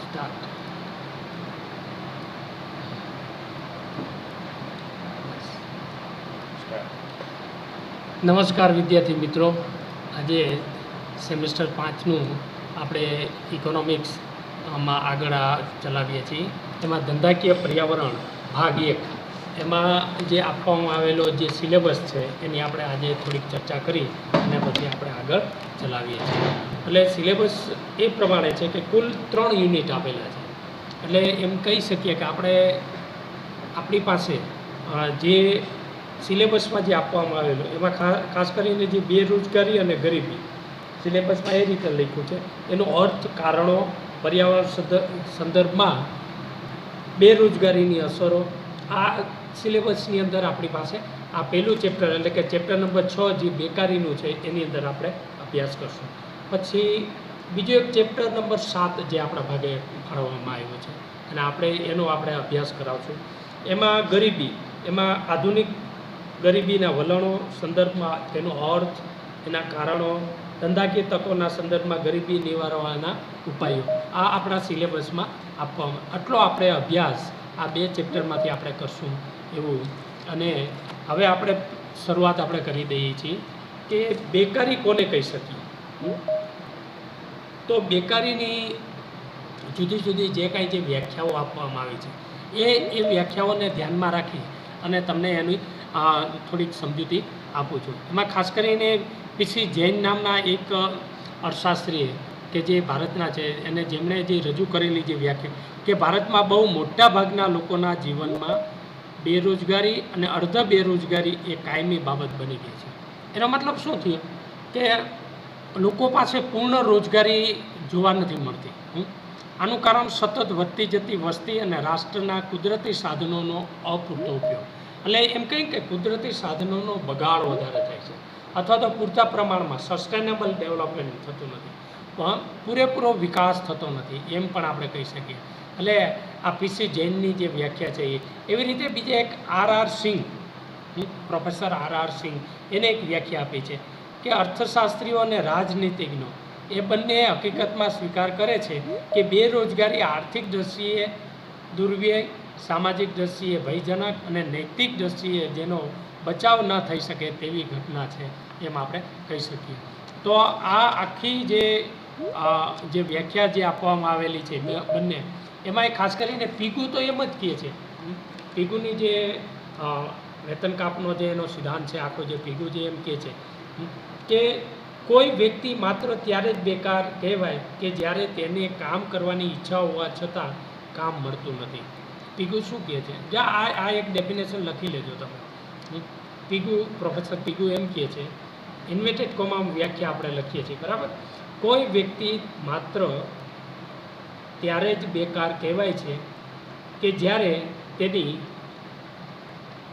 Start. નમસ્કાર વિદ્યાર્થી મિત્રો. આજે સેમેસ્ટર 5નું આપણે ઇકોનોમિક્સમાં આગળ ચલાવીએ છીએ. એમાં ધંધાકીય પર્યાવરણ ભાગ 1 એમાં જે આપવામાં આવેલો જે સિલેબસ છે એની આપણે આજે થોડીક ચર્ચા કરી અને પછી આપણે આગળ ચલાવીએ છીએ. એટલે સિલેબસ એ પ્રમાણે છે કે કુલ 3 યુનિટ આપેલા છે. એટલે એમ કહી શકીએ કે આપણી પાસે જે સિલેબસમાં જે આપવામાં આવેલું એમાં ખાસ કરીને જે બેરોજગારી અને ગરીબી સિલેબસમાં એ રીતે લખ્યું છે. એનો અર્થ, કારણો, પર્યાવરણ સંદર્ભમાં બેરોજગારીની અસરો, આ સિલેબસની અંદર આપણી પાસે આ પહેલું ચેપ્ટર એટલે કે ચેપ્ટર નંબર 6 જે બેકારીનું છે એની અંદર આપણે અભ્યાસ કરશું. પછી બીજો એક ચેપ્ટર નંબર 7 જે આપણા ભાગે ફાળવવામાં આવ્યો છે અને એનો આપણે અભ્યાસ કરાવશું. એમાં ગરીબી, એમાં આધુનિક ગરીબીના વલણો સંદર્ભમાં તેનો અર્થ, એના કારણો, ધંધાકીય તકોના સંદર્ભમાં ગરીબી નિવારવાના ઉપાયો, આ આપણા સિલેબસમાં આપવામાં. આટલો આપણે અભ્યાસ આ 2 ચેપ્ટરમાંથી આપણે કરશું એવું. અને હવે આપણે શરૂઆત આપણે કરી દઈએ છીએ કે બેકારી કોને કહી શકીએ. તો બેકારીની જુદી જુદી જે કાંઈ જે વ્યાખ્યાઓ આપવામાં આવી છે એ વ્યાખ્યાઓને ધ્યાનમાં રાખી અને તમને એની થોડીક સમજૂતી આપું છું. એમાં ખાસ કરીને પીસી જૈન નામના એક અર્થશાસ્ત્રીએ કે જે ભારતના છે એને જેમણે જે રજૂ કરેલી જે વ્યાખ્યા કે ભારતમાં બહુ મોટા ભાગના લોકોના જીવનમાં બેરોજગારી અને અર્ધ બેરોજગારી એ કાયમી બાબત બની ગઈ છે. એનો મતલબ શું થયો કે લોકો પાસે પૂર્ણ રોજગારી જોવા નથી મળતી. આનું કારણ સતત વધતી જતી વસ્તી અને રાષ્ટ્રના કુદરતી સાધનોનો અપૂરતો ઉપયોગ. એટલે એમ કહીએ કે કુદરતી સાધનોનો બગાડ વધારે થાય છે અથવા તો પૂરતા પ્રમાણમાં સસ્ટેનેબલ ડેવલપમેન્ટ થતું નથી, પૂરેપૂરો વિકાસ થતો નથી એમ પણ આપણે કહી શકીએ. એટલે આ પીસી જૈનની જે વ્યાખ્યા છે એવી રીતે બીજા એક આર સિંહ, પ્રોફેસર આર સિંહ, એને એક વ્યાખ્યા આપી છે કે અર્થશાસ્ત્રીઓ અને રાજનીતિજ્ઞો એ બંને હકીકતમાં સ્વીકાર કરે છે કે બેરોજગારી આર્થિક દૃષ્ટિએ દુર્વ્યય, સામાજિક દૃષ્ટિએ ભયજનક અને નૈતિક દૃષ્ટિએ જેનો બચાવ ન થઈ શકે તેવી ઘટના છે એમ આપણે કહી શકીએ. તો આ આખી જે વ્યાખ્યા જે આપવામાં આવેલી છે બંને, એમાં ખાસ કરીને પીગુ તો એમ જ કહે છે, પીગુની જે વેતન કાપનો જે એનો સિદ્ધાંત છે આખો, જે પીગુ જે એમ કહે છે કે કોઈ વ્યક્તિ માત્ર ત્યારે જ બેકાર કહેવાય કે જ્યારે તેને કામ કરવાની ઈચ્છા હોવા છતાં કામ મળતું નથી. પીગુ શું કહે છે? જ્યાં આ એક ડેફિનેશન લખી લેજો તમે. પ્રોફેસર પીગુ એમ કહે છે, ઇન્વેટેડ કોમામાં વ્યાખ્યા આપણે લખીએ છીએ, બરાબર. કોઈ વ્યક્તિ માત્ર ત્યારે જ બેકાર કહેવાય છે કે જ્યારે તેની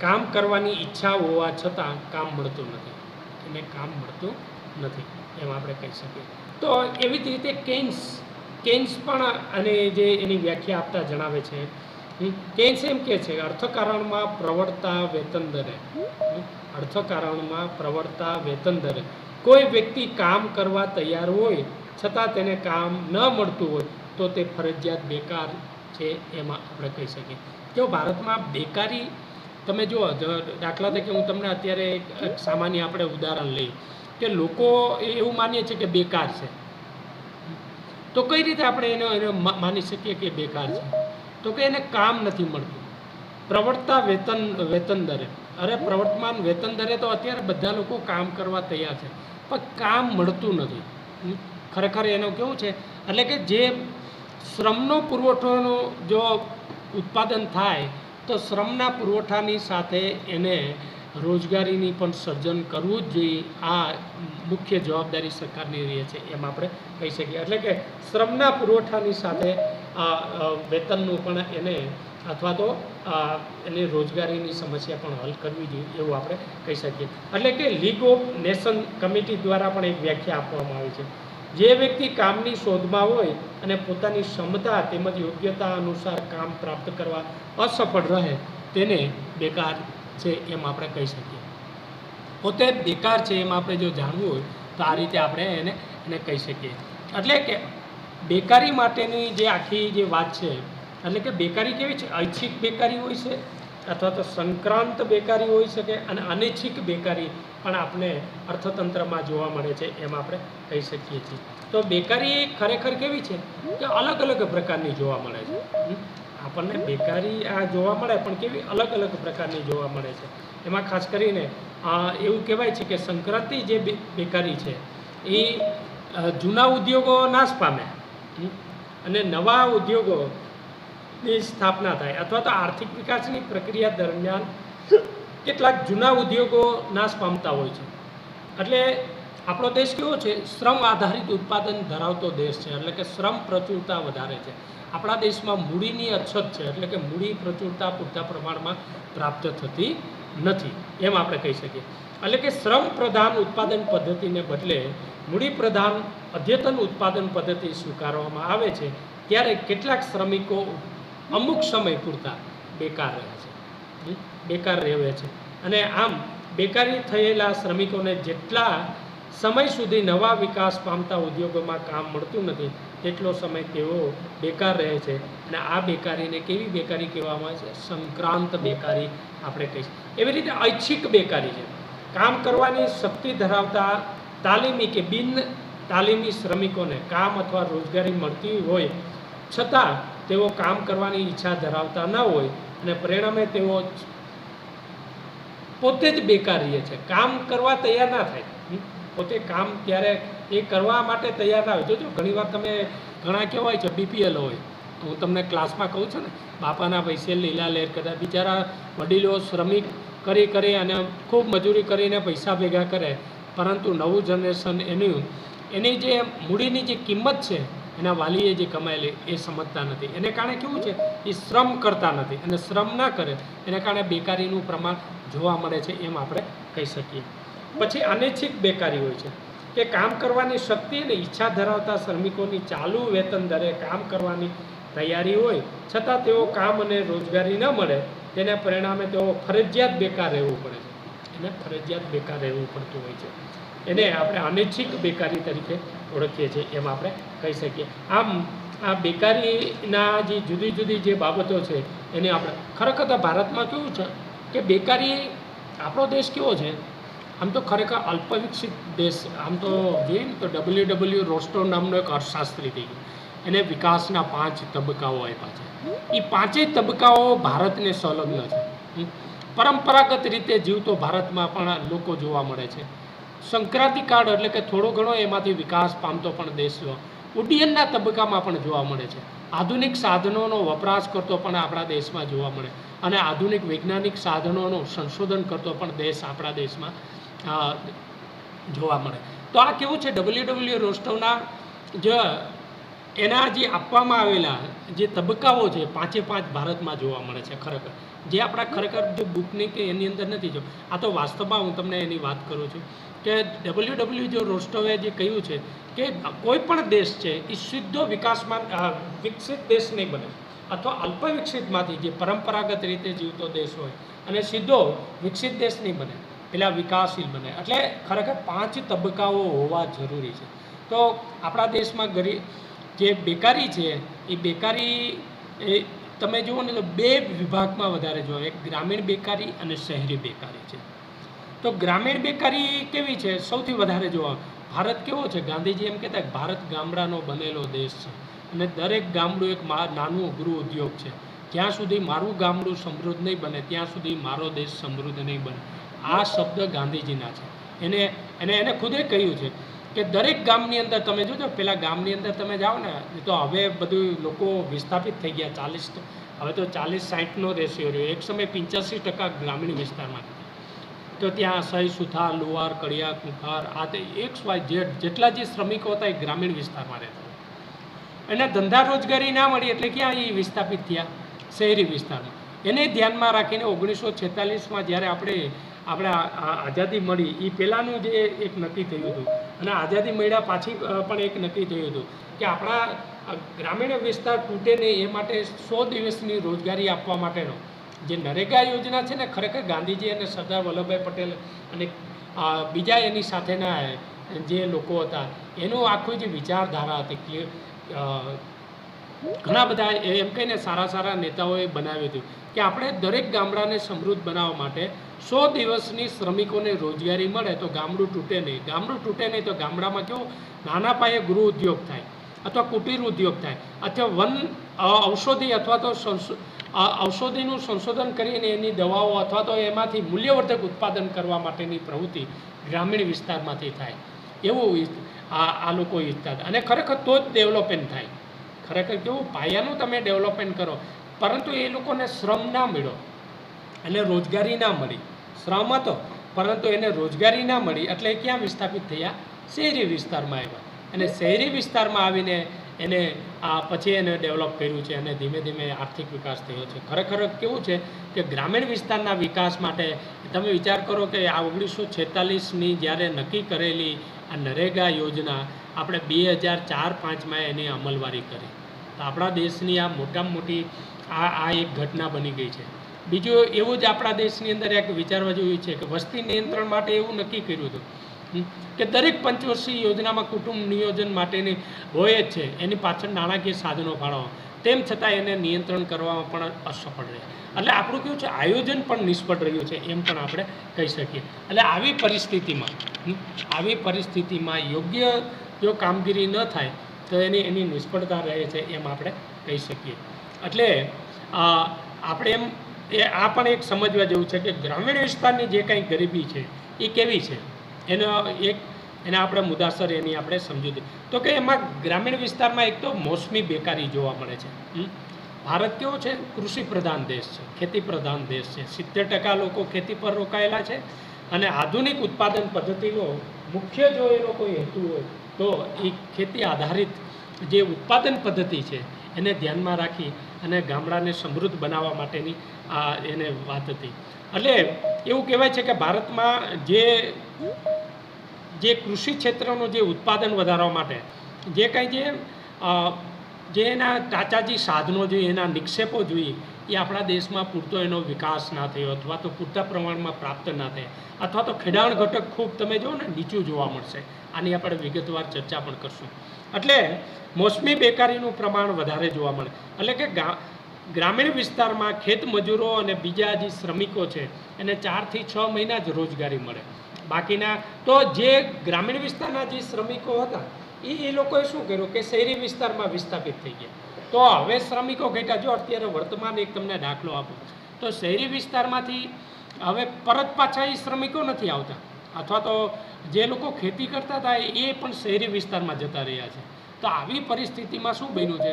કામ કરવાની ઈચ્છા હોવા છતાં કામ મળતું નથી, એને કામ મળતું નથી એમ આપણે કહી શકીએ. તો એવી જ રીતે કેન્સ પણ અને જે એની વ્યાખ્યા આપતા જણાવે છે. કેન્સ એમ કહે છે અર્થકારણમાં પ્રવર્તતા વેતન દરે, અર્થકારણમાં પ્રવર્તતા વેતન દરે કોઈ વ્યક્તિ કામ કરવા તૈયાર હોય છતાં તેને કામ ન મળતું હોય તો તે ફરજિયાત બેકાર છે એમાં આપણે કહી શકીએ. જો ભારતમાં બેકારી તમે જુઓ, દાખલા તરીકે હું તમને અત્યારે એક સામાન્ય આપણે ઉદાહરણ લઈએ કે લોકો એવું માનીએ છીએ કે બેકાર છે, તો કઈ રીતે આપણે એને માની શકીએ કે બેકાર છે? તો કે એને કામ નથી મળતું. પ્રવર્તતા વેતન દરે, અરે પ્રવર્તમાન વેતન દરે તો અત્યારે બધા લોકો કામ કરવા તૈયાર છે પણ કામ મળતું નથી. ખરેખર એનું કેવું છે એટલે કે જે શ્રમનો પુરવઠોનો જો ઉત્પાદન થાય તો શ્રમના પુરવઠાની સાથે એને રોજગારીની પણ સર્જન કરવું જ જોઈએ. આ મુખ્ય જવાબદારી સરકારની રહે છે એમ આપણે કહી શકીએ. એટલે કે શ્રમના પુરવઠાની સાથે વેતનનું પણ એને અથવા તો એની રોજગારીની સમસ્યા પણ હલ કરવી જોઈએ એવું આપણે કહી શકીએ. એટલે કે લીગ ઓફ નેશન કમિટી દ્વારા પણ એક વ્યાખ્યા આપવામાં આવી છે. જે વ્યક્તિ કામની શોધમાં હોય અને પોતાની ક્ષમતા તેમજ યોગ્યતા અનુસાર કામ પ્રાપ્ત કરવા અસફળ રહે તેને બેકાર છે એમ આપણે કહી શકીએ. પોતે બેકાર છે એમ આપણે જો જાણવું હોય તો આ રીતે આપણે એને કહી શકીએ. એટલે કે બેકારી માટેની જે આખી જે વાત છે, એટલે કે બેકારી કેવી છે, ઐચ્છિક બેકારી હોય છે અથવા તો સંક્રાંત બેકારી હોઈ શકે, અને અનૈચ્છિક બેકારી પણ આપણે અર્થતંત્રમાં જોવા મળે છે એમ આપણે કહી શકીએ છીએ. તો બેકારી ખરેખર કેવી છે કે અલગ અલગ પ્રકારની જોવા મળે છે. આપણને બેકારી આ જોવા મળે પણ કેવી અલગ અલગ પ્રકારની જોવા મળે છે. એમાં ખાસ કરીને એવું કહેવાય છે કે સંક્રાંતિ જે બેકારી છે એ જૂના ઉદ્યોગો નાશ પામે અને નવા ઉદ્યોગોની સ્થાપના થાય, અથવા તો આર્થિક વિકાસની પ્રક્રિયા દરમિયાન કેટલાક જૂના ઉદ્યોગો નાશ પામતા હોય છે. એટલે આપણો દેશ કેવો છે, શ્રમ આધારિત ઉત્પાદન ધરાવતો દેશ છે, એટલે કે શ્રમ પ્રચુરતા વધારે છે. આપણા દેશમાં મૂડીની અછત છે, એટલે કે મૂડી પ્રચુરતા પૂરતા પ્રમાણમાં પ્રાપ્ત થતી નથી એમ આપણે કહી શકીએ. એટલે કે શ્રમ પ્રધાન ઉત્પાદન પદ્ધતિને બદલે મૂડી પ્રધાન અદ્યતન ઉત્પાદન પદ્ધતિ સ્વીકારવામાં આવે છે, ત્યારે કેટલાક શ્રમિકો અમુક સમય પૂરતા બેકાર રહે છે, બેકાર રહે છે. અને આમ બેકારી થયેલા શ્રમિકોને જેટલા સમય સુધી નવા વિકાસ પામતા ઉદ્યોગોમાં કામ મળતું નથી તેટલો સમય તેઓ બેકાર રહે છે. અને આ બેકારીને કેવી બેકારી કહેવામાં આવે છે, સંક્રાંત બેકારી આપણે કહીએ. એવી રીતે ઐચ્છિક બેકારી છે, કામ કરવાની શક્તિ ધરાવતા તાલીમી કે બિન તાલીમી શ્રમિકોને કામ અથવા રોજગારી મળતી હોય છતાં તેઓ કામ કરવાની ઈચ્છા ધરાવતા ન હોય અને પરિણામે તેઓ પોતે જ બેકાર રહે છે, કામ કરવા તૈયાર ના થાય. પોતે કામ ત્યારે એ કરવા માટે તૈયાર ના હોય. જોજો ઘણીવાર તમે ઘણા કેવા હોય છે બીપીએલ હોય, હું તમને ક્લાસમાં કહું છું ને, બાપાના પૈસે લીલા લહેર કદાચ બિચારા વડીલો શ્રમિક કરી અને ખૂબ મજૂરી કરીને પૈસા ભેગા કરે, પરંતુ નવું જનરેશન એની જે મૂડીની જે કિંમત છે એના વાલીએ જે કમાયેલી એ સમજતા નથી. એને કારણે કેવું છે, એ શ્રમ કરતા નથી, અને શ્રમ ના કરે એને કારણે બેકારીનું પ્રમાણ જોવા મળે છે એમ આપણે કહી શકીએ. પછી અનૈચ્છિક બેકારી હોય છે કે કામ કરવાની શક્તિ અને ઈચ્છા ધરાવતા શ્રમિકોની ચાલુ વેતન દરે કામ કરવાની તૈયારી હોય છતાં તેઓ કામ અને રોજગારી ન મળે, તેના પરિણામે તેઓ ફરજિયાત બેકાર રહેવું પડે છે. એને ફરજિયાત બેકાર રહેવું પડતું હોય છે. એને આપણે અનૈચ્છિક બેકારી તરીકે ઓળખીએ છીએ એમ આપણે કહી શકીએ. આમ આ બેકારીના જે જુદી જુદી જે બાબતો છે એને આપણે ખરેખર તો ભારતમાં કેવું છે કે બેકારી, આપણો દેશ કેવો છે, આમ તો ખરેખર અલ્પવિકસિત દેશ. આમ તો જોઈએ ને તો WW રોસ્ટો નામનો એક અર્થશાસ્ત્રી થઈ ગયો, એને વિકાસના 5 તબક્કાઓ આપ્યા છે. એ 5 તબક્કાઓ ભારતને સંલગ્ન છે. પરંપરાગત રીતે જીવતો ભારતમાં પણ લોકો જોવા મળે છે. સંક્રાંતિકાળ એટલે કે થોડો ઘણો એમાંથી વિકાસ પામતો પણ દેશ ઉડ્ડયનના તબક્કામાં પણ જોવા મળે છે. આધુનિક સાધનોનો વપરાશ કરતો પણ આપણા દેશમાં જોવા મળે, અને આધુનિક વૈજ્ઞાનિક સાધનોનું સંશોધન કરતો પણ દેશ આપણા દેશમાં જોવા મળે. તો આ કેવું છે, WW રોસ્ટોના એના જે આપવામાં આવેલા જે તબક્કાઓ છે 5 ભારતમાં જોવા મળે છે ખરેખર, જે આપણા ખરેખર જો બુકની કે એની અંદર નથી. જો આ તો વાસ્તવમાં હું તમને એની વાત કરું છું કે WW રોસ્ટોએ જે કહ્યું છે કે કોઈ પણ દેશ છે એ સીધો વિકાસમાં વિકસિત દેશ નહીં બને, અથવા અલ્પવિકસિતમાંથી જે પરંપરાગત રીતે જીવતો દેશ હોય અને સીધો વિકસિત દેશ નહીં બને, પેલા વિકાસશીલ બને. એટલે ખરેખર 5 તબક્કાઓ હોવા જરૂરી છે. તો આપણા દેશમાં જે બેકારી છે એ બેકારી તમે જુઓ ને તો 2 વિભાગમાં વધારે જોવા, એક ગ્રામીણ બેકારી અને શહેરી બેકારી છે. તો ગ્રામીણ બેકારી કેવી છે, સૌથી વધારે જોવા. ભારત કેવો છે, ગાંધીજી એમ કહેતા ભારત ગામડાનો બનેલો દેશ છે, અને દરેક ગામડું એક નાનું ગૃહ ઉદ્યોગ છે. જ્યાં સુધી મારું ગામડું સમૃદ્ધ નહીં બને ત્યાં સુધી મારો દેશ સમૃદ્ધ નહીં બને. આ શબ્દ ગાંધીજીના છે. એને ખુદે કહ્યું છે કે દરેક ગામની અંદર તમે જોજો, પેલા ગામની અંદર તમે જાઓ ને તો હવે બધું લોકો વિસ્થાપિત થઈ ગયા. 40 હવે તો 40-60નો રેશિયો રહ્યો. એક સમય 85% ગ્રામીણ વિસ્તારમાં, તો ત્યાં સહી સુથાર, લુહાર, કડિયા, કુંભાર, આ તે XYZ જેટલા જે શ્રમિકો હતા એ ગ્રામીણ વિસ્તારમાં રહેતા. એને ધંધા રોજગારી ના મળી એટલે ક્યાં એ વિસ્થાપિત થયા, શહેરી વિસ્તારમાં. એને ધ્યાનમાં રાખીને 1946માં જ્યારે આપણે આઝાદી મળી એ પહેલાંનું જે એક નક્કી થયું હતું, અને આઝાદી મળ્યા પાછી પણ એક નક્કી થયું હતું કે આપણા ગ્રામીણ વિસ્તાર તૂટે નહીં એ માટે 100 દિવસની રોજગારી આપવા માટેનો જે નરેગા યોજના છે ને, ખરેખર ગાંધીજી અને સરદાર વલ્લભભાઈ પટેલ અને બીજા એની સાથેના જે લોકો હતા એનું આખું જે વિચારધારા હતી ઘણા બધા એમ કહીને સારા સારા નેતાઓએ બનાવ્યું હતું કે આપણે દરેક ગામડાને સમૃદ્ધ બનાવવા માટે 100 દિવસની શ્રમિકોને રોજગારી મળે તો ગામડું તૂટે નહીં. ગામડું તૂટે નહીં તો ગામડામાં કેવું નાના પાયે ગૃહ ઉદ્યોગ થાય અથવા કુટીર ઉદ્યોગ થાય અથવા ઔષધિ અથવા તો ઔષધિનું સંશોધન કરીને એની દવાઓ અથવા તો એમાંથી મૂલ્યવર્ધક ઉત્પાદન કરવા માટેની પ્રવૃત્તિ ગ્રામીણ વિસ્તારમાંથી થાય એવું આ લોકો ઈચ્છતા હતા. અને ખરેખર તો જ ડેવલપમેન્ટ થાય. ખરેખર કેવું પાયાનું તમે ડેવલપમેન્ટ કરો, પરંતુ એ લોકોને શ્રમ ના મળ્યો અને રોજગારી ના મળી. શ્રમ હતો પરંતુ એને રોજગારી ના મળી એટલે ક્યાં વિસ્થાપિત થયા? શહેરી વિસ્તારમાં આવ્યા. અને શહેરી વિસ્તારમાં આવીને એને પછી એને ડેવલપ કર્યું છે અને ધીમે ધીમે આર્થિક વિકાસ થયો છે. ખરેખર કેવું છે કે ગ્રામીણ વિસ્તારના વિકાસ માટે તમે વિચાર કરો કે આ 1946ની જ્યારે નક્કી કરેલી આ નરેગા યોજના આપણે 2004-05માં એની અમલવારી કરી. તો આપણા દેશની આ મોટામાં મોટી આ એક ઘટના બની ગઈ છે. બીજું એવું જ આપણા દેશની અંદર એક વિચારવા જેવું છે કે વસ્તી નિયંત્રણ માટે એવું નક્કી કર્યું હતું કે દરેક પંચવર્ષીય યોજનામાં કુટુંબ નિયોજન માટેની હોય જ છે, એની પાછળ નાણાકીય સાધનો ફાળવવા. તેમ છતાં એને નિયંત્રણ કરવામાં પણ અસફળ રહ્યા. એટલે આપણું કેવું છે આયોજન પણ નિષ્ફળ રહ્યું છે એમ પણ આપણે કહી શકીએ. એટલે આવી પરિસ્થિતિમાં યોગ્ય જો કામગીરી ન થાય તો એની નિષ્ફળતા રહે છે એમ આપણે કહી શકીએ. એટલે આપણે આ પણ એક સમજવા જેવું છે કે ગ્રામીણ વિસ્તારની જે કંઈ ગરીબી છે એ કેવી છે એના આપણે મુદ્દાસર એની આપણે સમજી દઈએ તો કે એમાં ગ્રામીણ વિસ્તારમાં એક તો મોસમી બેકારી જોવા મળે છે. ભારત કેવો છે? કૃષિ પ્રધાન દેશ છે, ખેતી પ્રધાન દેશ છે. 70% લોકો ખેતી પર રોકાયેલા છે અને આધુનિક ઉત્પાદન પદ્ધતિનો મુખ્ય જો એનો કોઈ હેતુ હોય તો એ ખેતી આધારિત જે ઉત્પાદન પદ્ધતિ છે એને ધ્યાનમાં રાખી અને ગામડાને સમૃદ્ધ બનાવવા માટેની એને વાત હતી. એટલે એવું કહેવાય છે કે ભારતમાં જે કૃષિ ક્ષેત્રનું જે ઉત્પાદન વધારવા માટે જે કાંઈ જે એના ટાચાજી સાધનો જોઈએ, એના નિક્ષેપો જોઈએ, એ આપણા દેશમાં પૂરતો એનો વિકાસ ના થયો અથવા તો પૂરતા પ્રમાણમાં પ્રાપ્ત ના થયા અથવા તો ખેડાણ ઘટક ખૂબ તમે જુઓ ને નીચું જોવા મળશે. આની આપણે વિગતવાર ચર્ચા પણ કરશું. એટલે મોસમી બેકારીનું પ્રમાણ વધારે જોવા મળે. એટલે કે ગ્રામીણ વિસ્તારમાં ખેત મજૂરો અને બીજા જે શ્રમિકો છે એને 4 થી 6 મહિના જ રોજગારી મળે. બાકીના તો જે ગ્રામીણ વિસ્તારના જે શ્રમિકો હતા એ લોકોએ શું કર્યું કે શહેરી વિસ્તારમાં વિસ્થાપિત થઈ ગયા. તો હવે શ્રમિકો ઘટ્યા. જો અત્યારે વર્તમાન એક તમને દાખલો આપું તો શહેરી વિસ્તારમાંથી હવે પરત પાછા એ શ્રમિકો નથી આવતા અથવા તો જે લોકો ખેતી કરતા હતા એ પણ શહેરી વિસ્તારમાં જતા રહ્યા છે. તો આવી પરિસ્થિતિમાં શું બન્યું છે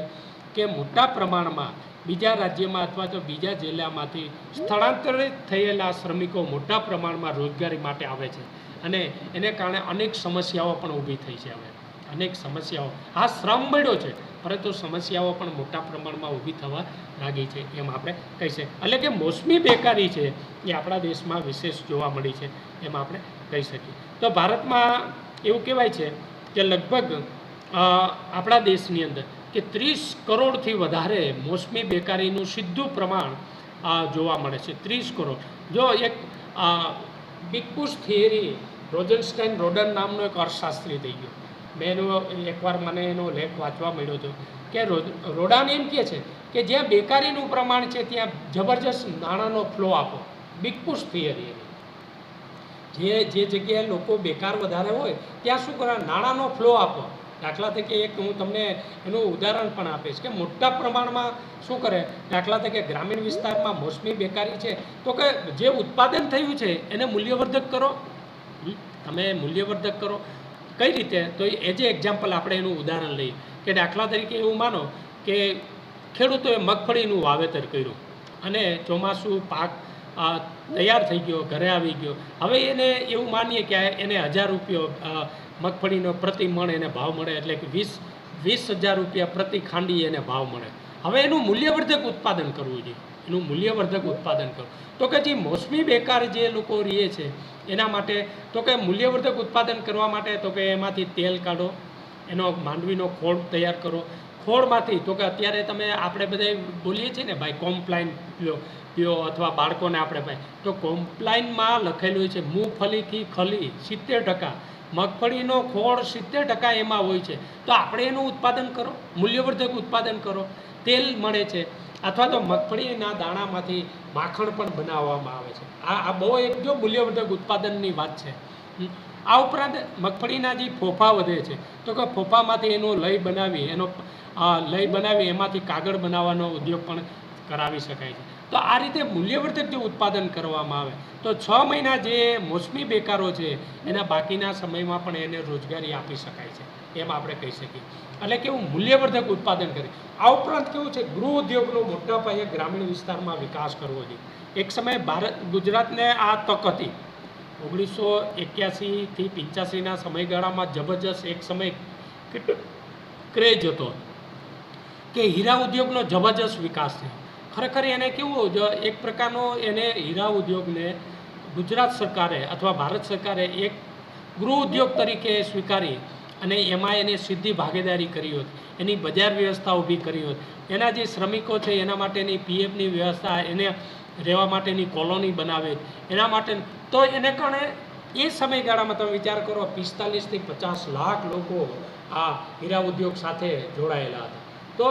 કે મોટા પ્રમાણમાં બીજા રાજ્યમાં અથવા તો બીજા જિલ્લામાંથી સ્થળાંતરિત થયેલા શ્રમિકો મોટા પ્રમાણમાં રોજગારી માટે આવે છે અને એને કારણે અનેક સમસ્યાઓ પણ ઊભી થઈ છે. હવે અનેક સમસ્યાઓ શ્રમ મળ્યો છે પરંતુ સમસ્યાઓ પણ મોટા પ્રમાણમાં ઊભી થવા લાગી છે એમ આપણે કહી શકીએ. એટલે કે મોસમી બેકારી છે એ આપણા દેશમાં વિશેષ જોવા મળી છે એમ આપણે કહી શકીએ. તો ભારતમાં એવું કહેવાય છે કે લગભગ આપણા દેશની અંદર કે 30 કરોડથી વધારે મોસમી બેકારીનું સીધું પ્રમાણ જોવા મળે છે. 30 કરોડ. જો એક બિગ થિયરી રોઝનસ્ટાઇન રોડન નામનો એક અર્થશાસ્ત્રી થઈ ગયો. મેં એકવાર મને એનો લેખ વાંચવા મળ્યો હતો કે રોડાન એમ કહે છે કે જ્યાં બેકારીનું પ્રમાણ છે ત્યાં જબરજસ્ત નાણાંનો ફ્લો આપો. બિગ થિયરી જે જગ્યાએ લોકો બેકાર વધારે હોય ત્યાં શું કરવા? નાણાંનો ફ્લો આપો. દાખલા તરીકે એક હું તમને એનું ઉદાહરણ પણ આપીશ કે મોટા પ્રમાણમાં શું કરે, દાખલા તરીકે ગ્રામીણ વિસ્તારમાં મોસમી બેકારી છે તો કે જે ઉત્પાદન થયું છે એને મૂલ્યવર્ધક કરો. તમે મૂલ્યવર્ધક કરો કઈ રીતે? તો એ જે એક્ઝામ્પલ આપણે એનું ઉદાહરણ લઈએ કે દાખલા તરીકે એવું માનો કે ખેડૂતોએ મગફળીનું વાવેતર કર્યું અને ચોમાસું પાક તૈયાર થઈ ગયો, ઘરે આવી ગયો. હવે એને એવું માનીએ કે એને 1000 રૂપિયા મગફળીનો પ્રતિ મણ એને ભાવ મળે, એટલે કે 20,000 રૂપિયા પ્રતિ ખાંડી એને ભાવ મળે. હવે એનું મૂલ્યવર્ધક ઉત્પાદન કરવું જોઈએ. એનું મૂલ્યવર્ધક ઉત્પાદન કરવું તો કે જે મોસમી બેકાર જે લોકો રહે છે એના માટે તો કે મૂલ્યવર્ધક ઉત્પાદન કરવા માટે તો કે એમાંથી તેલ કાઢો, એનો માંડવીનો ખોળ તૈયાર કરો. ખોળમાંથી તો કે અત્યારે તમે આપણે બધા બોલીએ છીએ ને ભાઈ કોમ્પ્લાઇન પીઓ અથવા બાળકોને આપણે ભાઈ તો કોમ્પ્લાઇનમાં લખેલું છે મૂંગફલીથી ખલી 70% મગફળીનો ખોળ 70% એમાં હોય છે, તો આપણે એનું ઉત્પાદન કરો, મૂલ્યવર્ધક ઉત્પાદન કરો, તેલ મળે છે, અથવા તો મગફળીના દાણામાંથી માખણ પણ બનાવવામાં આવે છે. આ બહુ એક જો મૂલ્યવર્ધક ઉત્પાદનની વાત છે. આ ઉપરાંત મગફળીના જે ફોફા વધે છે, તો કે ફોફામાંથી એનો લઈ બનાવી એમાંથી કાગળ બનાવવાનો ઉદ્યોગ પણ કરાવી શકાય છે. તો આ રીતે મૂલ્યવર્ધક જો ઉત્પાદન કરવામાં આવે તો 6 મહિના જે મોસમી બેકારો છે એના બાકીના સમયમાં પણ એને રોજગારી આપી શકાય છે, એમ આપણે કહી શકીએ. એટલે કેવું મૂલ્યવર્ધક ઉત્પાદન કરે. આ ઉપરાંત કેવું છે, ગૃહ ઉદ્યોગનો મોટા પાયે ગ્રામીણ વિસ્તારમાં વિકાસ કરવો જોઈએ. એક સમયે ગુજરાતને આ તક હતી. 1981 થી 85ના સમયગાળામાં જબરજસ્ત એક સમય ક્રેઝ હતો કે હીરા ઉદ્યોગનો જબરજસ્ત વિકાસ થયો. ખરેખર એને કેવું એક પ્રકારનો એને હીરા ઉદ્યોગને ગુજરાત સરકારે અથવા ભારત સરકારે એક ગૃહ ઉદ્યોગ તરીકે સ્વીકારી અને એમાં એને સીધી ભાગીદારી કરી હોત, એની બજાર વ્યવસ્થા ઊભી કરી હોત, એના જે શ્રમિકો છે એના માટેની પીએફની વ્યવસ્થા, એને રહેવા માટેની કોલોની બનાવે, એના માટે તો એને કારણે એ સમયગાળામાં તમે વિચાર કરો 45 થી 50 લાખ લોકો આ હીરા ઉદ્યોગ સાથે જોડાયેલા હતા. તો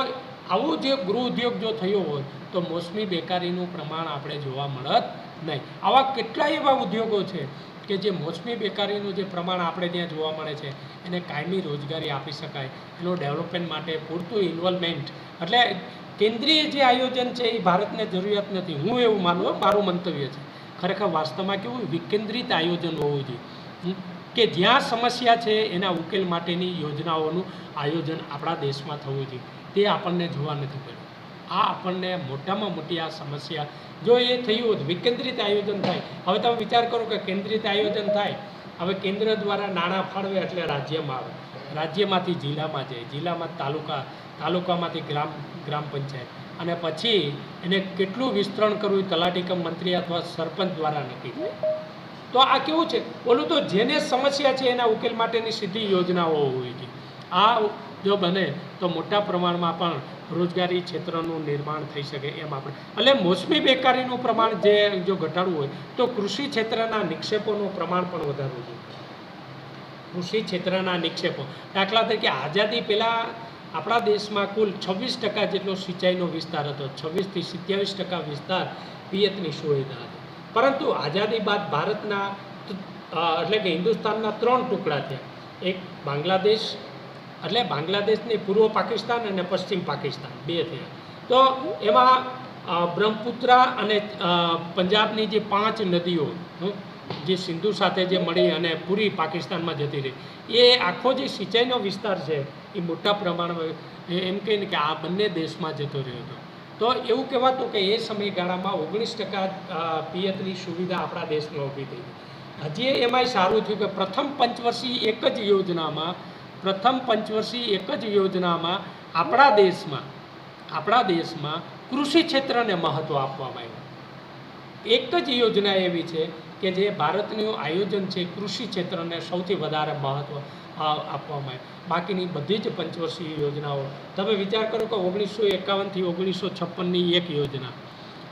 આવું જે ગૃહ ઉદ્યોગ જો થયો હોય તો મોસમી બેકારીનું પ્રમાણ આપણે જોવા મળત નહીં. આવા કેટલાય એવા ઉદ્યોગો છે કે જે મોસમી બેકારીનું જે પ્રમાણ આપણે ત્યાં જોવા મળે છે એને કાયમી રોજગારી આપી શકાય, એનો ડેવલપમેન્ટ માટે પૂરતું ઇન્વોલ્વમેન્ટ. એટલે કેન્દ્રીય જે આયોજન છે એ ભારતને જરૂરિયાત નથી, હું એવું માનું, મારું મંતવ્ય છે. ખરેખર વાસ્તવમાં કેવું વિકેન્દ્રિત આયોજન હોવું જોઈએ કે જ્યાં સમસ્યા છે એના ઉકેલ માટેની યોજનાઓનું આયોજન આપણા દેશમાં થવું જોઈએ. તે આપણને જોવા નથી મળ્યું. આ આપણને મોટામાં મોટી આ સમસ્યા જો એ થયું હોત, વિકેન્દ્રિત આયોજન થાય. હવે તમે વિચાર કરો કે કેન્દ્રિત આયોજન થાય, હવે કેન્દ્ર દ્વારા નાણાં ફાળવે એટલે રાજ્યમાં આવે, રાજ્યમાંથી જિલ્લામાં જાય, જિલ્લામાં તાલુકામાંથી ગ્રામ પંચાયત, અને પછી એને કેટલું વિસ્તરણ કરવું તલાટી કમ મંત્રી અથવા સરપંચ દ્વારા નક્કી થાય. તો આ કેવું છે, ઓલું તો જેને સમસ્યા છે એના ઉકેલ માટેની સીધી યોજનાઓ હોવી જોઈએ. આ જો બને તો મોટા પ્રમાણમાં પણ રોજગારી ક્ષેત્રનું નિર્માણ થઈ શકે એમ આપણે. એટલે મોસમી બેકારીનું પ્રમાણ જે જો ઘટાડવું હોય તો કૃષિ ક્ષેત્રના નિક્ષેપોનું પ્રમાણ પણ વધારવું જોઈએ. કૃષિ ક્ષેત્રના નિક્ષેપો, દાખલા તરીકે આઝાદી પહેલાં આપણા દેશમાં કુલ 26% જેટલો સિંચાઈનો વિસ્તાર હતો, 26 થી 27% વિસ્તાર પિયતની સુવિધા હતી. પરંતુ આઝાદી બાદ ભારતના એટલે કે હિન્દુસ્તાનના 3 ટુકડા થયા. એક બાંગ્લાદેશ, એટલે બાંગ્લાદેશની પૂર્વ પાકિસ્તાન અને પશ્ચિમ પાકિસ્તાન 2 થયા. તો એમાં બ્રહ્મપુત્ર અને પંજાબની જે 5 નદીઓ જે સિંધુ સાથે જે મળી અને પૂરી પાકિસ્તાનમાં જતી રહી, એ આખો જે સિંચાઈનો વિસ્તાર છે એ મોટા પ્રમાણમાં એમ કહીને કે આ બંને દેશમાં જતો રહ્યો હતો. તો એવું કહેવાતું કે એ સમયગાળામાં 19% પિયતની સુવિધા આપણા દેશમાં ઊભી થઈ. હજી એમાંય સારું થયું કે પ્રથમ પંચવર્ષીય એક જ યોજનામાં આપણા દેશમાં કૃષિ ક્ષેત્રને મહત્ત્વ આપવામાં આવ્યું. એક જ યોજના એવી છે કે જે ભારતનું આયોજન છે કૃષિ ક્ષેત્રને સૌથી વધારે મહત્ત્વ આપવામાં આવ્યું. બાકીની બધી જ પંચવર્ષીય યોજનાઓ તમે વિચાર કરો કે 1951 થી 1956ની એક યોજના,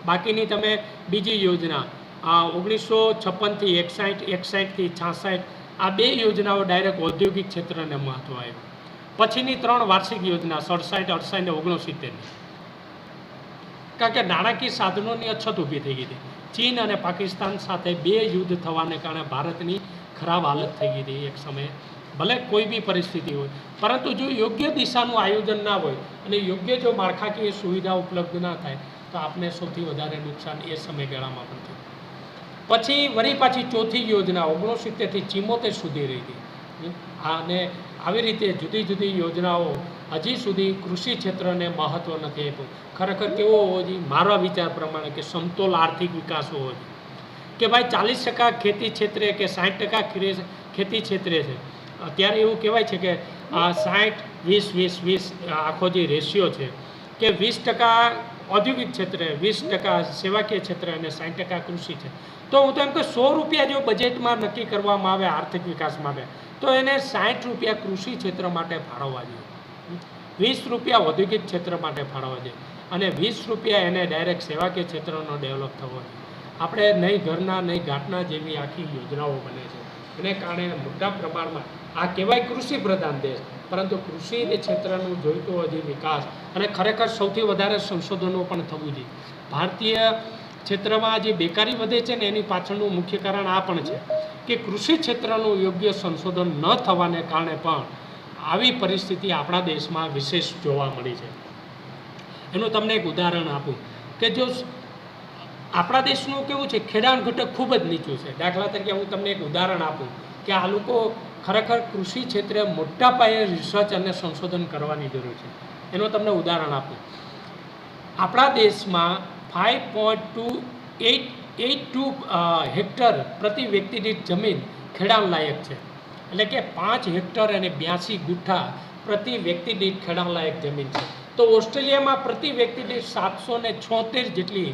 બાકીની તમે બીજી યોજના 1956 થી 61 થી 66, આ 2 યોજનાઓ ડાયરેક્ટ ઔદ્યોગિક ક્ષેત્રને મહત્ત્વ આવ્યું. પછીની 3 વાર્ષિક યોજના 67, 68 ને 69, કારણ કે નાણાકીય સાધનોની અછત ઊભી થઈ ગઈ હતી. ચીન અને પાકિસ્તાન સાથે 2 યુદ્ધ થવાને કારણે ભારતની ખરાબ હાલત થઈ ગઈ હતી એક સમયે. ભલે કોઈ બી પરિસ્થિતિ હોય, પરંતુ જો યોગ્ય દિશાનું આયોજન ના હોય અને યોગ્ય જો માળખાકીય સુવિધા ઉપલબ્ધ ના થાય તો આપને સૌથી વધારે નુકસાન એ સમયગાળામાં પણ થયું. પછી વળી પાછી ચોથી યોજના 69 થી 74 સુધી રહી હતી. અને આવી રીતે જુદી જુદી યોજનાઓ હજી સુધી કૃષિ ક્ષેત્રને મહત્ત્વ નથી આપ્યું. ખરેખર કેવો હોવો જોઈએ મારા વિચાર પ્રમાણે કે સમતોલ આર્થિક વિકાસ હોવો જોઈએ કે ભાઈ 40% ખેતી ક્ષેત્રે કે 60% ખેતી ક્ષેત્રે છે. અત્યારે એવું કહેવાય છે કે 60-20-20-20 આખો જે રેશિયો છે કે 20% ઔદ્યોગિક ક્ષેત્રે, 20% સેવાકીય ક્ષેત્રે અને 60% કૃષિ છે. તો હું તો એમ કે 100 રૂપિયા જો બજેટમાં નક્કી કરવામાં આવે આર્થિક વિકાસ માટે તો એને 60 રૂપિયા કૃષિ ક્ષેત્ર માટે ફાળવવા જોઈએ, 20 રૂપિયા ઔદ્યોગિક ક્ષેત્ર માટે ફાળવવા જોઈએ અને 20 રૂપિયા એને ડાયરેક્ટ સેવાકીય ક્ષેત્રનો ડેવલપ થવો જોઈએ. આપણે નહીં ઘરના નહીં ઘાટના જેવી આખી યોજનાઓ બને છે. એને કારણે મોટા પ્રમાણમાં આ કહેવાય કૃષિ પ્રધાન દેશ, પરંતુ કૃષિ ક્ષેત્રનું જોઈતો હજી વિકાસ અને ખરેખર સૌથી વધારે સંશોધનો પણ થવું જોઈએ. ભારતીય ક્ષેત્રમાં જે બેકારી વધે છે ને એની પાછળનું મુખ્ય કારણ આ પણ છે કે કૃષિ ક્ષેત્રનું યોગ્ય સંશોધન ન થવાને કારણે પણ આવી પરિસ્થિતિ આપણા દેશમાં વિશેષ જોવા મળી છે. એનું તમને એક ઉદાહરણ આપું કે જો આપણા દેશનું કેવું છે, ખેડાણ ઘટક ખૂબ જ નીચું છે. દાખલા તરીકે હું તમને એક ઉદાહરણ આપું કે આ લોકો ખરેખર કૃષિ ક્ષેત્રે મોટા પાયે રિસર્ચ અને સંશોધન કરવાની જરૂર છે. એનું તમને ઉદાહરણ આપું, આપણા દેશમાં 5.82 હેક્ટર પ્રતિ વ્યક્તિ દીઠ જમીન ખેડાણ લાયક છે. એટલે કે 5 હેક્ટર અને 82 ગુઠ્ઠા પ્રતિ વ્યક્તિ દીઠ ખેડાણ લાયક જમીન છે. તો ઓસ્ટ્રેલિયામાં પ્રતિ વ્યક્તિ દીઠ 776 જેટલી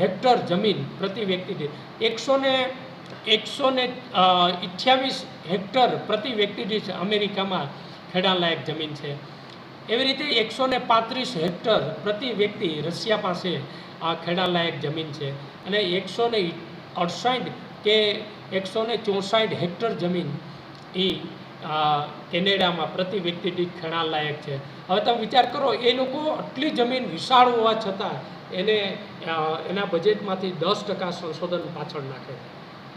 હેક્ટર જમીન પ્રતિ વ્યક્તિ દીઠ 128 હેક્ટર પ્રતિ વ્યક્તિ દીઠ અમેરિકામાં ખેડાણ લાયક જમીન છે. એવી રીતે 135 હેક્ટર પ્રતિ વ્યક્તિ રશિયા પાસે ખેડાણ લાયક જમીન છે. અને 168 કે 164 હેક્ટર જમીન એ કેનેડામાં પ્રતિ વ્યક્તિ દીઠ ખેડાણ લાયક છે. હવે તમે વિચાર કરો, એ લોકો આટલી જમીન વિશાળ હોવા છતાં એના બજેટમાંથી 10% સંશોધન પાછળ નાખે.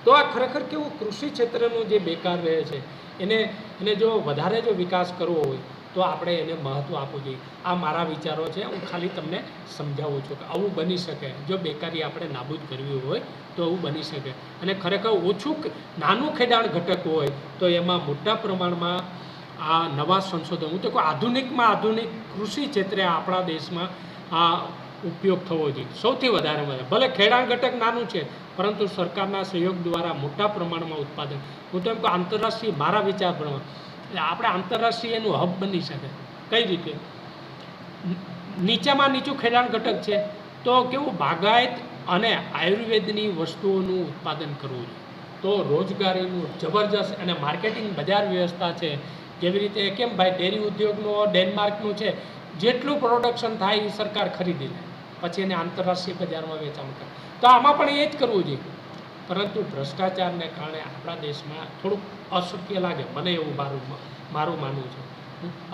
તો આ ખરેખર કેવું કૃષિ ક્ષેત્રનું જે બેકાર રહે છે એને જો વધારે જો વિકાસ કરવો હોય તો આપણે એને મહત્ત્વ આપવું જોઈએ. આ મારા વિચારો છે, હું ખાલી તમને સમજાવું છું કે આવું બની શકે. જો બેકારી આપણે નાબૂદ કરવી હોય તો આવું બની શકે. અને ખરેખર ઓછું નાનું ખેડાણ ઘટક હોય તો એમાં મોટા પ્રમાણમાં આ નવા સંશોધન, હું તો કહું આધુનિકમાં આધુનિક કૃષિ ક્ષેત્રે આપણા દેશમાં આ ઉપયોગ થવો જોઈએ સૌથી વધારે. ભલે ખેડાણ ઘટક નાનું છે પરંતુ સરકારના સહયોગ દ્વારા મોટા પ્રમાણમાં ઉત્પાદન, હું તો એમ કહું આંતરરાષ્ટ્રીય, મારા વિચાર પ્રમાણે આપણે આંતરરાષ્ટ્રીય એનું હબ બની શકે. કઈ રીતે? નીચામાં નીચું ખેડાણ ઘટક છે તો કેવું બાગાયત અને આયુર્વેદની વસ્તુઓનું ઉત્પાદન કરવું જોઈએ. તો રોજગારીનું જબરજસ્ત અને માર્કેટિંગ બજાર વ્યવસ્થા છે. જેવી રીતે કેમ ભાઈ ડેરી ઉદ્યોગનું ડેનમાર્કનું છે, જેટલું પ્રોડક્શન થાય એ સરકાર ખરીદી લે, પછી એને આંતરરાષ્ટ્રીય બજારમાં વેચાણ કરે. તો આમાં પણ એ જ કરવું જોઈએ. પરંતુ ભ્રષ્ટાચારને કારણે આપણા દેશમાં થોડુંક અશક્ય લાગે, મને એવું મારું માનવું છે.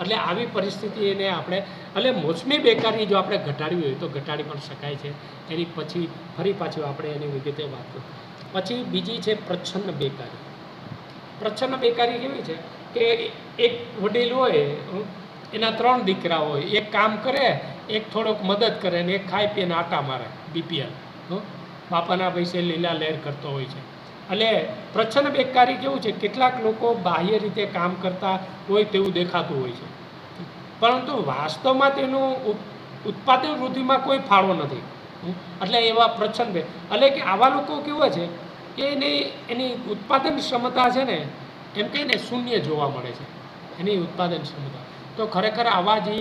એટલે આવી પરિસ્થિતિને આપણે એટલે મોસમી બેકારી જો આપણે ઘટાડવી હોય તો ઘટાડી પણ શકાય છે. એની પછી ફરી પાછું આપણે એની વિગતે વાત કરીએ. પછી બીજી છે પ્રચ્છન્ન બેકારી. પ્રચ્છન્ન બેકારી કેવી છે કે એક વડીલ હોય, એના 3 દીકરા હોય, એક કામ કરે, એક થોડોક મદદ કરે અને એક ખાઈ પીને આટા મારે, બીપીએલ બાપાના પૈસે લીલા લહેર કરતો હોય છે. એટલે પ્રચ્છન્ન બેકારી કેવું છે, કેટલાક લોકો બાહ્ય રીતે કામ કરતા હોય તેવું દેખાતું હોય છે, પરંતુ વાસ્તવમાં તેનું ઉત્પાદન વૃદ્ધિમાં કોઈ ફાળો નથી. એટલે એવા પ્રચ્છન્ન એટલે કે આવા લોકો કેવા છે કે એની ઉત્પાદન ક્ષમતા છે ને એમ કહીને શૂન્ય જોવા મળે છે, એની ઉત્પાદન ક્ષમતા. તો ખરેખર આવા જે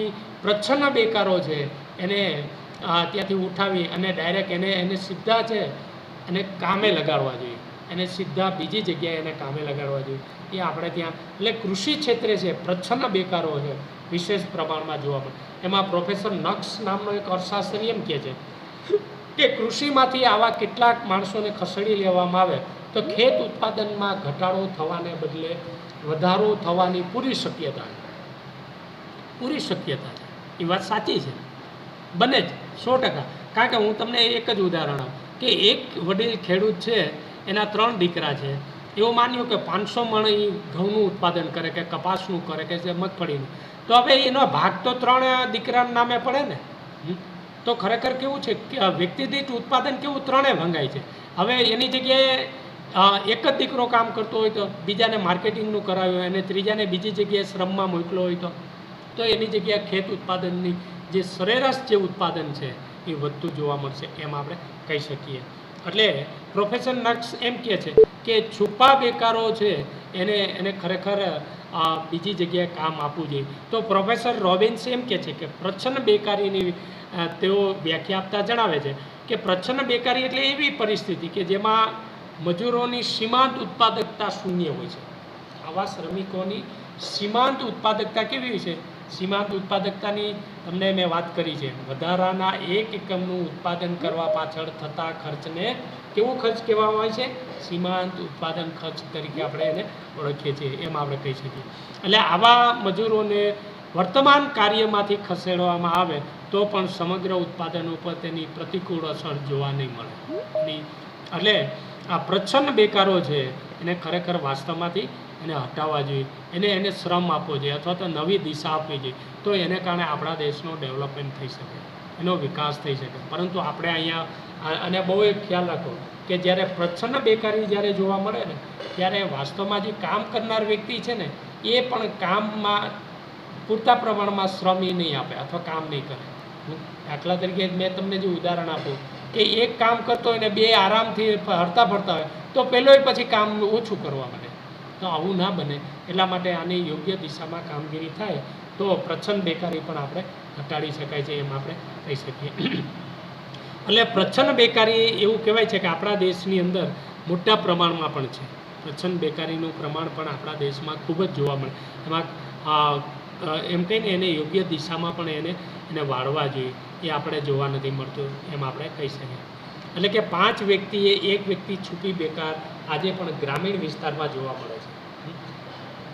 પ્રચ્છન્ન બેકારો છે એને ત્યાંથી ઉઠાવી અને ડાયરેક્ટ એને સીધા છે એને કામે લગાડવા જોઈએ, એને સીધા બીજી જગ્યાએ એને કામે લગાડવા જોઈએ. એ આપણે ત્યાં એટલે કૃષિ ક્ષેત્રે છે પ્રચ્છન્ન બેકારો છે વિશેષ પ્રમાણમાં જોવા મળે. એમાં પ્રોફેસર નક્સ નામનો એક અર્થશાસ્ત્રી એમ કહે છે કે કૃષિમાંથી આવા કેટલાક માણસોને ખસેડી લેવામાં આવે તો ખેત ઉત્પાદનમાં ઘટાડો થવાને બદલે વધારો થવાની પૂરી શક્યતા છે. એ વાત સાચી છે, બને જ 100%. કારણ કે હું તમને એક જ ઉદાહરણ આપું કે એક વડીલ ખેડૂત છે, એના 3 દીકરા છે. એવું માન્યું કે 500 મણ એ ઘઉંનું ઉત્પાદન કરે કે કપાસનું કરે કે મગફળીનું, તો હવે એનો ભાગ તો 3 દીકરાના નામે પડે ને. તો ખરેખર કેવું છે કે વ્યક્તિ દીઠ ઉત્પાદન કેવું 3 ભંગાય છે. હવે એની જગ્યાએ એક જ દીકરો કામ કરતો હોય તો બીજાને માર્કેટિંગનું કરાવ્યું અને ત્રીજાને બીજી જગ્યાએ શ્રમમાં મોકલો હોય તો એની જગ્યાએ ખેત ઉત્પાદનની જે સરેરાશ જે ઉત્પાદન છે એ વધતું જોવા મળશે એમ આપણે કહી શકીએ. એટલે પ્રોફેસર નક્સ એમ કહે છે કે છુપા બેકારો છે એને ખરેખર બીજી જગ્યાએ કામ આપવું જોઈએ. તો પ્રોફેસર રોબિન્સ એમ કહે છે કે પ્રચ્છન્ન બેકારીની તેઓ વ્યાખ્યા આપતા જણાવે છે કે પ્રચ્છન્ન બેકારી એટલે એવી પરિસ્થિતિ કે જેમાં મજૂરોની સીમાંત ઉત્પાદકતા શૂન્ય હોય છે. આવા શ્રમિકોની સીમાંત ઉત્પાદકતા કેવી છે સીમાંત ઉત્પાદકતાની તમને મેં વાત કરી છે, વધારાના 1 એકમનું ઉત્પાદન કરવા પાછળ થતા ખર્ચને કેવો ખર્ચ કહેવામાં આવે છે? સીમાંત ઉત્પાદન ખર્ચ તરીકે આપણે એને ઓળખીએ છીએ, એમ આપણે કહી શકીએ. એટલે આવા મજૂરોને વર્તમાન કાર્યમાંથી ખસેડવામાં આવે તો પણ સમગ્ર ઉત્પાદન ઉપર તેની પ્રતિકૂળ અસર જોવા નહીં મળે. એટલે આ પ્રચ્છન્ન બેકારો છે એને ખરેખર વાસ્તવમાંથી એને હટાવવા જોઈએ, એને શ્રમ આપવો જોઈએ અથવા તો નવી દિશા આપવી જોઈએ, તો એને કારણે આપણા દેશનો ડેવલપમેન્ટ થઈ શકે, એનો વિકાસ થઈ શકે. પરંતુ આપણે અહીંયા અને બહુ એક ખ્યાલ રાખો કે જ્યારે પ્રચ્છન્ન બેકારી જ્યારે જોવા મળે ને ત્યારે વાસ્તવમાં જે કામ કરનાર વ્યક્તિ છે ને એ પણ કામમાં પૂરતા પ્રમાણમાં શ્રમ એ નહીં આપે અથવા કામ નહીં કરે. દાખલા તરીકે મેં તમને જે ઉદાહરણ આપું કે એક કામ કરતો હોય ને 2 આરામથી હરતા ફરતા હોય તો પહેલો પછી કામ ઓછું કરવા માંડે. તો આવું ના બને એટલા માટે આની યોગ્ય દિશામાં કામગીરી થાય તો પ્રચ્છન્ન બેકારી પણ આપણે ઘટાડી શકાય છે, એમ આપણે કહી શકીએ. એટલે પ્રચ્છન્ન બેકારી એવું કહેવાય છે કે આપણા દેશની અંદર મોટા પ્રમાણમાં પણ છે. પ્રચ્છન્ન બેકારીનું પ્રમાણ પણ આપણા દેશમાં ખૂબ જ જોવા મળે. એમાં એમ કહીને એને યોગ્ય દિશામાં પણ એને વાળવા જોઈએ, એ આપણે જોવા નથી મળતું, એમ આપણે કહી શકીએ. એટલે કે 5 વ્યક્તિએ 1 વ્યક્તિ છુપી બેકાર આજે પણ ગ્રામીણ વિસ્તારમાં જોવા મળે છે.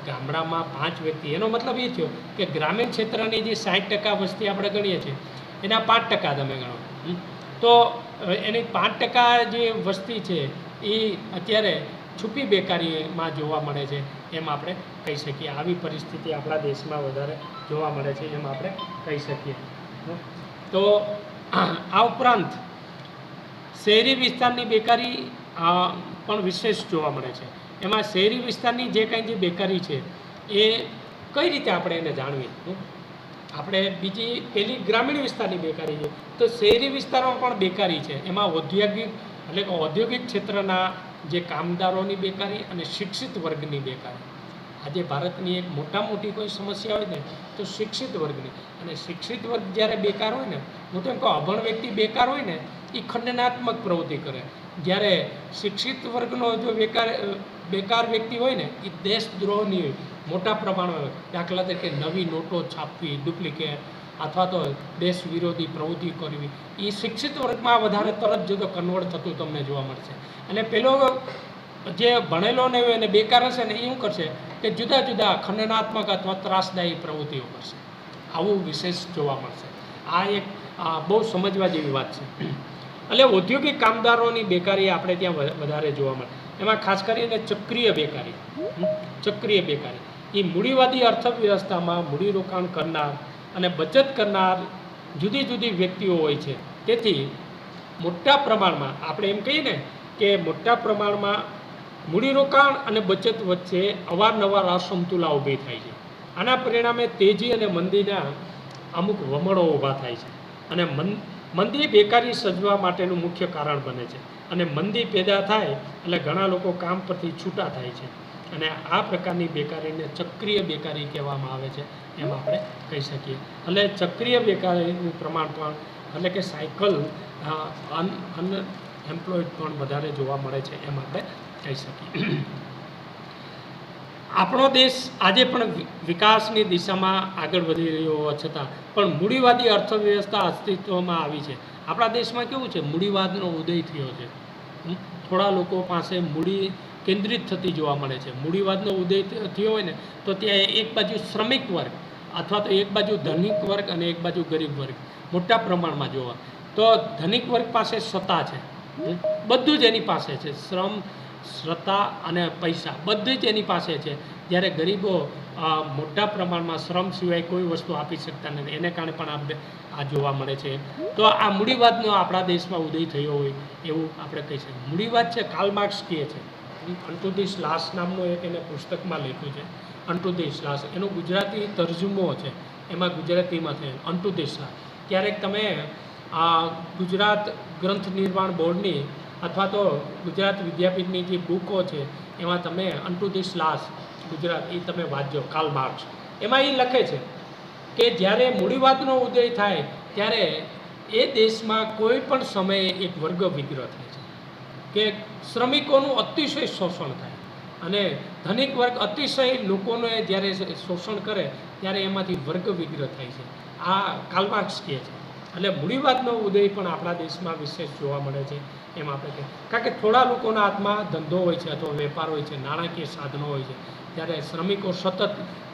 ગામડામાં 5 વ્યક્તિ, એનો મતલબ એ થયો કે ગ્રામીણ ક્ષેત્રની જે 60% વસ્તી આપણે ગણીએ છીએ એના 5% તમે ગણો તો એની 5% જે વસ્તી છે એ અત્યારે છુપી બેકારીમાં જોવા મળે છે, એમ આપણે કહી શકીએ. આવી પરિસ્થિતિ આપણા દેશમાં વધારે જોવા મળે છે, એમ આપણે કહી શકીએ. તો આ ઉપરાંત શહેરી વિસ્તારની બેકારી પણ વિશેષ જોવા મળે છે. એમાં શહેરી વિસ્તારની જે કાંઈ જે બેકારી છે એ કઈ રીતે આપણે એને જાણવી? આપણે પહેલી ગ્રામીણ વિસ્તારની બેકારી છે, તો શહેરી વિસ્તારમાં પણ બેકારી છે. એમાં ઔદ્યોગિક ક્ષેત્રના જે કામદારોની બેકારી અને શિક્ષિત વર્ગની બેકારી. આજે ભારતની એક મોટી કોઈ સમસ્યા હોય ને તો શિક્ષિત વર્ગની, અને શિક્ષિત વર્ગ જ્યારે બેકાર હોય ને, હું તો એમ કહું અભણ વ્યક્તિ બેકાર હોય ને એ ખંડનાત્મક પ્રવૃત્તિ કરે, જ્યારે શિક્ષિત વર્ગનો જો બેકાર વ્યક્તિ હોય ને એ દેશદ્રોહની મોટા પ્રમાણમાં, દાખલા તરીકે નવી નોટો છાપવી, ડુપ્લિકેટ અથવા તો દેશ વિરોધી પ્રવૃત્તિ કરવી, એ શિક્ષિત વર્ગમાં વધારે તરત જતો કન્વર્ટ થતું તમને જોવા મળશે. અને પેલો જે ભણેલો ને એને બેકાર હશે ને એ શું કરશે કે જુદા જુદા ખંડનાત્મક અથવા ત્રાસદાયી પ્રવૃત્તિઓ કરશે. આવું વિશેષ જોવા મળશે. આ એક બહુ સમજવા જેવી વાત છે. એટલે ઔદ્યોગિક કામદારોની બેકારી આપણે ત્યાં વધારે જોવા મળે. એમાં ખાસ કરીને ચક્રીય બેકારી એ મૂડીવાદી અર્થવ્યવસ્થામાં મૂડીરોકાણ કરનાર અને બચત કરનાર જુદી જુદી વ્યક્તિઓ હોય છે. તેથી મોટા પ્રમાણમાં આપણે એમ કહીએ ને કે મોટા પ્રમાણમાં મૂડીરોકાણ અને બચત વચ્ચે અવારનવાર અસમતુલા ઊભી થાય છે. આના પરિણામે તેજી અને મંદીના અમુક વમળો ઊભા થાય છે, અને મંદી બેકારી સર્જવા માટેનું મુખ્ય કારણ બને છે. અને મંદી પેદા થાય એટલે ઘણા લોકો કામ પરથી છૂટા થાય છે, અને આ પ્રકારની બેકારીને ચક્રીય બેકારી કહેવામાં આવે છે, એમ આપણે કહી શકીએ. એટલે ચક્રીય બેકારીનું પ્રમાણ પણ એટલે કે સાયકલ અનએમ્પ્લોયડ પણ વધારે જોવા મળે છે, એમ આપણે કહી શકીએ. આપણો દેશ આજે પણ વિકાસની દિશામાં આગળ વધી રહ્યો હોવા છતાં પણ મૂડીવાદી અર્થવ્યવસ્થા અસ્તિત્વમાં આવી છે. આપણા દેશમાં કેવું છે, મૂડીવાદનો ઉદય થયો છે. થોડા લોકો પાસે મૂડી કેન્દ્રિત થતી જોવા મળે છે. મૂડીવાદનો ઉદય થયો હોય ને તો ત્યાં એક બાજુ શ્રમિક વર્ગ અથવા તો એક બાજુ ધનિક વર્ગ અને એક બાજુ ગરીબ વર્ગ મોટા પ્રમાણમાં જોવા. તો ધનિક વર્ગ પાસે સત્તા છે, બધું જ એની પાસે છે, શ્રમ, સત્તા અને પૈસા બધું જ એની પાસે છે. જ્યારે ગરીબો મોટા પ્રમાણમાં શ્રમ સિવાય કોઈ વસ્તુ આપી શકતા નથી, એને કારણે પણ આ જોવા મળે છે. તો આ મૂડીવાદનો આપણા દેશમાં ઉદય થયો હોય એવું આપણે કહી શકીએ. મૂડીવાદ છે કાર્લ માર્ક્સ કહે છે, અન્ટુ ધીસ લાસ્ટ નામનો એક એને પુસ્તકમાં લખ્યું છે, અન્ટુ ધીસ લાસ્ટ. એનો ગુજરાતી તર્જુમો છે, એમાં ગુજરાતીમાં છે અન્ટુ ધીસ લાસ્ટ. ક્યારેક તમે ગુજરાત ગ્રંથ નિર્માણ બોર્ડની અથવા તો ગુજરાત વિદ્યાપીઠની જે બુકો છે એમાં તમે અન્ટુ ધીસ લાસ્ટ ગુજરાત એ તમે વાંચજો, કાર્લ માર્ક્સ. એમાં એ લખે છે કે જ્યારે મૂડીવાદનો ઉદય થાય ત્યારે એ દેશમાં કોઈ પણ સમયે એક વર્ગ વિગ્રહ થાય છે કે શ્રમિકોનું અતિશય શોષણ થાય, અને ધનિક વર્ગ અતિશય લોકોને જ્યારે શોષણ કરે ત્યારે એમાંથી વર્ગ વિગ્રહ થાય છે. આ કાર્લ માર્ક્સ કહે છે. એટલે મૂડીવાદનો ઉદય પણ આપણા દેશમાં વિશેષ જોવા મળે છે એમ આપણે કહીએ. કારણ કે થોડા લોકોના હાથમાં ધંધો હોય છે અથવા વેપાર હોય છે, નાણાકીય સાધનો હોય છે, ત્યારે શ્રમિકો સતત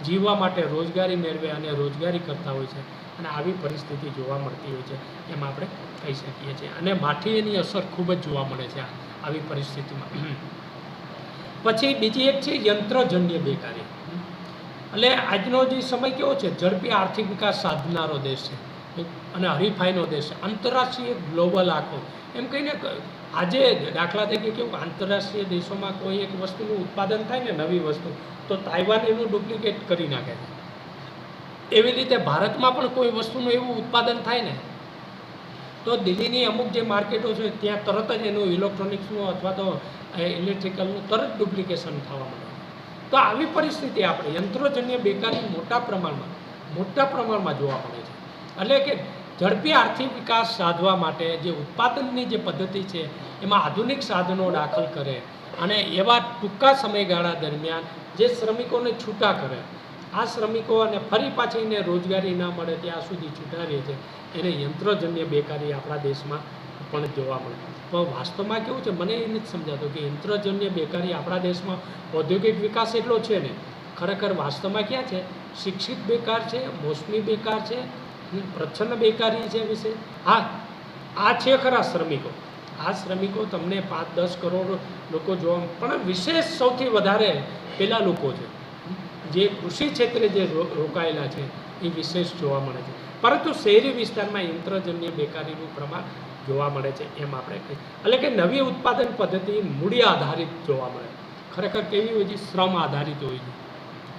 જીવવા માટે રોજગારી મેળવે અને રોજગારી કરતા હોય છે, અને આવી પરિસ્થિતિ જોવા મળતી હોય છે એમ આપણે કહી શકીએ છીએ. અને માઠી એની અસર ખૂબ જ જોવા મળે છે આવી પરિસ્થિતિમાં. પછી બીજી એક છે યંત્રજન્ય બેકારી. એટલે આજનો જે સમય કેવો છે, ઝડપી આર્થિક વિકાસ સાધનારો દેશ છે અને હરીફાઈનો દેશ છે, આંતરરાષ્ટ્રીય ગ્લોબલ આખો એમ કહીને. આજે દાખલા તરીકે કેવું, આંતરરાષ્ટ્રીય દેશોમાં કોઈ એક વસ્તુનું ઉત્પાદન થાય ને, નવી વસ્તુ, તો તાઇવાન એનું ડુપ્લિકેટ કરી નાખે છે. એવી રીતે ભારતમાં પણ કોઈ વસ્તુનું એવું ઉત્પાદન થાય ને, તો દિલ્હીની અમુક જે માર્કેટો છે ત્યાં તરત જ એનું ઇલેક્ટ્રોનિક્સનું અથવા તો ઇલેક્ટ્રિકલનું તરત ડુપ્લિકેશન થવા માંડે. તો આવી પરિસ્થિતિ આપણે યંત્રોજન્ય બેકારી મોટા પ્રમાણમાં જોવા મળે છે. એટલે કે ઝડપી આર્થિક વિકાસ સાધવા માટે જે ઉત્પાદનની જે પદ્ધતિ છે એમાં આધુનિક સાધનો દાખલ કરે અને એવા ટૂંકા સમયગાળા દરમિયાન જે શ્રમિકોને છૂટા કરે, આ શ્રમિકોને ફરી પાછી એને રોજગારી ના મળે ત્યાં સુધી છૂટા રહે છે, એને યંત્રજન્ય બેકારી આપણા દેશમાં પણ જોવા મળે. પણ વાસ્તવમાં કેવું છે, મને એ નથી સમજાતું કે યંત્રજન્ય બેકારી આપણા દેશમાં ઔદ્યોગિક વિકાસ એટલો છે ને, ખરેખર વાસ્તવમાં ક્યાં છે? શિક્ષિત બેકાર છે, મોસમી બેકાર છે, પ્રચ્છન્ન બેકારી છે વિશે. હા, આ છે ખરા શ્રમિકો. આ શ્રમિકો તમને 5-10 કરોડ લોકો જોવા, પણ વિશેષ સૌથી વધારે પેલા લોકો છે જે કૃષિ ક્ષેત્રે જે રોકાયેલા છે એ વિશેષ જોવા મળે છે. પરંતુ શહેરી વિસ્તારમાં યંત્રજન્ય બેકારીનું પ્રમાણ જોવા મળે છે એમ આપણે કહીએ. એટલે કે નવી ઉત્પાદન પદ્ધતિ મૂડી આધારિત જોવા મળે. ખરેખર કેવી હોય છે? શ્રમ આધારિત હોય છે.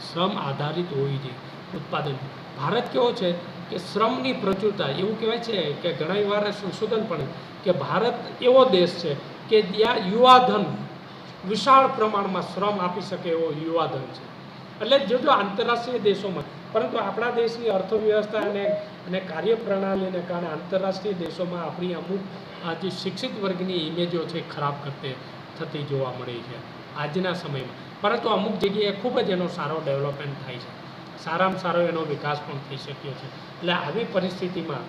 શ્રમ આધારિત હોવી જોઈએ ઉત્પાદન. ભારત કેવો છે કે શ્રમની પ્રચુરતા, એવું કહેવાય છે કે ઘણા વાર સંશોધન પણ કે ભારત એવો દેશ છે કે જ્યાં યુવાધન વિશાળ પ્રમાણમાં શ્રમ આપી શકે એવો યુવાધન છે. એટલે જો આંતરરાષ્ટ્રીય દેશોમાં, પરંતુ આપણા દેશની અર્થવ્યવસ્થા અને કાર્યપ્રણાલીને કારણે આંતરરાષ્ટ્રીય દેશોમાં આપણી અમુક આ જે શિક્ષિત વર્ગની ઇમેજો છે ખરાબ થતી જોવા મળી છે આજના સમયમાં. પરંતુ અમુક જગ્યાએ ખૂબ જ એનો સારો ડેવલપમેન્ટ થાય છે, સારામાં સારો એનો વિકાસ પણ થઈ શક્યો છે. એટલે આવી પરિસ્થિતિમાં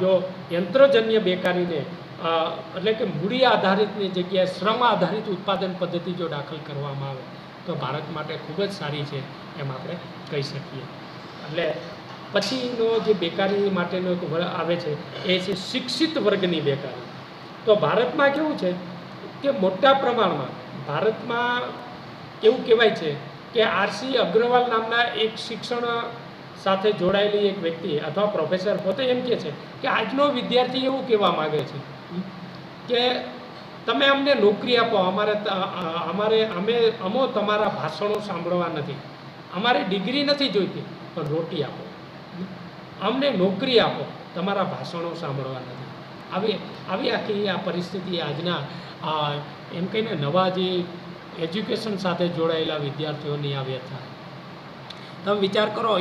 જો યંત્રજન્ય બેકારીને એટલે કે મૂડી આધારિતની જગ્યાએ શ્રમ આધારિત ઉત્પાદન પદ્ધતિ જો દાખલ કરવામાં આવે તો ભારત માટે ખૂબ જ સારી છે એમ આપણે કહી શકીએ. એટલે પછીનો જે બેકારી માટેનો એક આવે છે એ છે શિક્ષિત વર્ગની બેકારી. તો ભારતમાં કેવું છે કે મોટા પ્રમાણમાં ભારતમાં એવું કહેવાય છે કે આરસી અગ્રવાલ નામના એક શિક્ષણ સાથે જોડાયેલી એક વ્યક્તિ અથવા પ્રોફેસર પોતે એમ કહે છે કે આજનો વિદ્યાર્થી એવું કહેવા માગે છે કે તમે અમને નોકરી આપો, અમો તમારા ભાષણો સાંભળવા નથી, અમારે ડિગ્રી નથી જોઈતી, પણ રોટી આપો, અમને નોકરી આપો, તમારા ભાષણો સાંભળવા નથી. આવી આખી આ પરિસ્થિતિ આજના એમ કહીને નવા જે એજ્યુકેશન સાથે જોડાયેલા વિદ્યાર્થીઓની આ વ્યથા. તમે વિચાર કરો,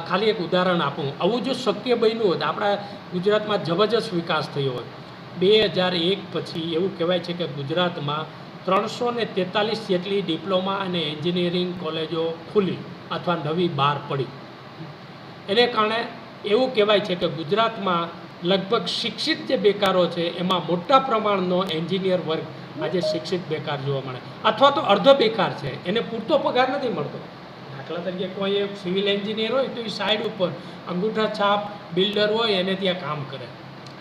ખાલી એક ઉદાહરણ આપું. આવું જો શક્ય બન્યું હોત, આપણા ગુજરાતમાં જબરજસ્ત વિકાસ થયો હોત. 2001 પછી એવું કહેવાય છે કે ગુજરાતમાં 343 જેટલી ડિપ્લોમા અને એન્જિનિયરિંગ કોલેજો ખુલી અથવા નવી બહાર પડી. એને કારણે એવું કહેવાય છે કે ગુજરાતમાં લગભગ શિક્ષિત જે બેકારો છે એમાં મોટા પ્રમાણનો એન્જિનિયર વર્ગ આજે શિક્ષિત બેકાર જોવા મળે, અથવા તો અર્ધ બેકાર છે, એને પૂરતો પગાર નથી મળતો. દાખલા તરીકે કોઈ એક સિવિલ એન્જિનિયર હોય તો એ સાઈડ ઉપર અંગૂઠા છાપ બિલ્ડર હોય એને ત્યાં કામ કરે.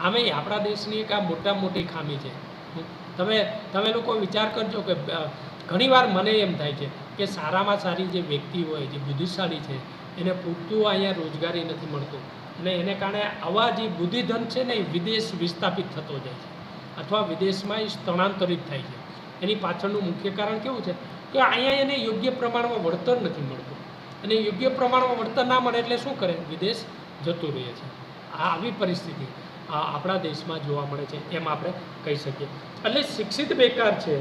આમે આપણા દેશની એક આ મોટી ખામી છે. તમે લોકો વિચાર કરજો કે ઘણીવાર મને એમ થાય છે કે સારામાં સારી જે વ્યક્તિ હોય, જે બુદ્ધિશાળી છે, એને પૂરતું અહીંયા રોજગારી નથી મળતું, અને એને કારણે આવા જે બુદ્ધિધન છે ને એ વિદેશ વિસ્થાપિત થતો જાય છે અથવા વિદેશમાં એ સ્થળાંતરિત થાય છે. એની પાછળનું મુખ્ય કારણ કેવું છે કે અહીંયા એને યોગ્ય પ્રમાણમાં વળતર નથી મળતું, અને યોગ્ય પ્રમાણમાં વળતર ના મળે એટલે શું કરે? વિદેશ જતું રહે છે. આવી પરિસ્થિતિ આપણા દેશમાં જોવા મળે છે એમ આપણે કહી શકીએ. એટલે શિક્ષિત બેકાર છે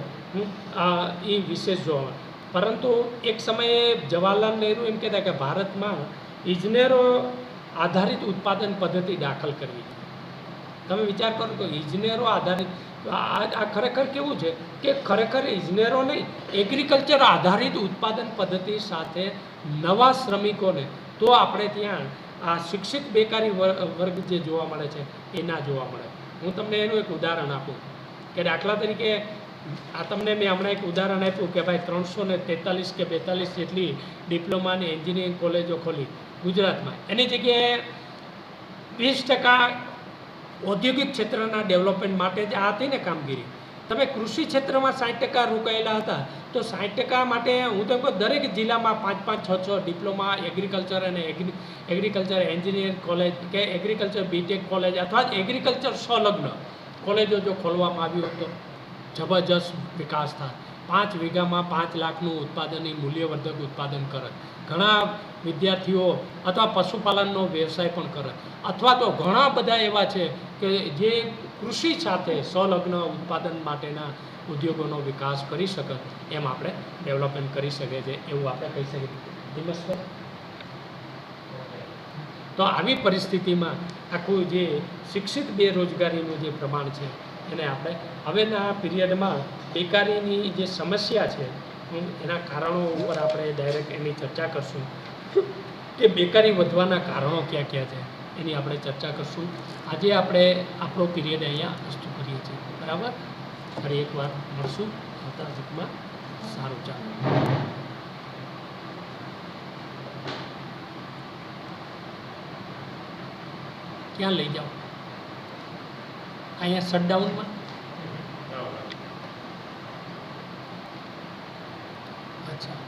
એ વિશેષ જોવા મળે. પરંતુ એક સમયે જવાહરલાલ નહેરુ એમ કહેતા કે ભારતમાં ઇજનેરો આધારિત ઉત્પાદન પદ્ધતિ દાખલ કરવી. તમે વિચાર કરો તો ઇજનેરો આધારિત, આ ખરેખર કેવું છે કે ખરેખર ઇજનેરો નહીં, એગ્રીકલ્ચર આધારિત ઉત્પાદન પદ્ધતિ સાથે નવા શ્રમિકોને તો આપણે ત્યાં આ શિક્ષિત બેકારી વર્ગ જે જોવા મળે છે એ ના જોવા મળે. હું તમને એનું એક ઉદાહરણ આપું કે દાખલા તરીકે આ તમને મેં હમણાં એક ઉદાહરણ આપ્યું કે ભાઈ 343 કે 42 જેટલી ડિપ્લોમા અને એન્જિનિયરિંગ કોલેજો ખોલી ગુજરાતમાં, એની જગ્યાએ 20% ઔદ્યોગિક ક્ષેત્રના ડેવલપમેન્ટ માટે જ આ હતી ને કામગીરી. તમે કૃષિ ક્ષેત્રમાં 60% રોકાયેલા હતા, તો 60% માટે હું તો કહું દરેક જિલ્લામાં 5-5, 6-6 ડિપ્લોમા એગ્રીકલ્ચર અને એગ્રીકલ્ચર એન્જિનિયરિંગ કોલેજ કે એગ્રીકલ્ચર બીટેક કોલેજ અથવા એગ્રીકલ્ચર સંલગ્ન કોલેજો જો ખોલવામાં આવ્યું તો જબરજસ્ત વિકાસ થાય. 5 વીઘામાં 5 લાખનું ઉત્પાદનની મૂલ્યવર્ધક ઉત્પાદન કરે. ઘણા વિદ્યાર્થીઓ અથવા પશુપાલનનો વ્યવસાય પણ કરે, અથવા તો ઘણા બધા એવા છે કે જે કૃષિ સાથે સંલગ્ન ઉત્પાદન માટેના ઉદ્યોગોનો વિકાસ કરી શકે, એમ આપણે ડેવલપમેન્ટ કરી શકીએ છીએ એવું આપણે કહી શકીએ. ધીમેશભાઈ, તો આવી પરિસ્થિતિમાં આખું જે શિક્ષિત બેરોજગારીનું જે પ્રમાણ છે એને આપણે હવેના પીરિયડમાં બેકારીની જે સમસ્યા છે એના કારણો ઉપર આપણે ડાયરેક્ટ એની ચર્ચા કરશું કે બેકારી વધવાના કારણો ક્યાં ક્યાં છે એની આપણે ચર્ચા કરશું. આજે આપણે આપણો પીરિયડ અહીંયા અસ્તુ કરીએ છીએ. બરાબર, ફરી એકવાર મળશું આવતા વીકમાં. સારું, ચાલો. ક્યાં લઈ જાઓ? અહીંયા શટડાઉનમાં? અચ્છા.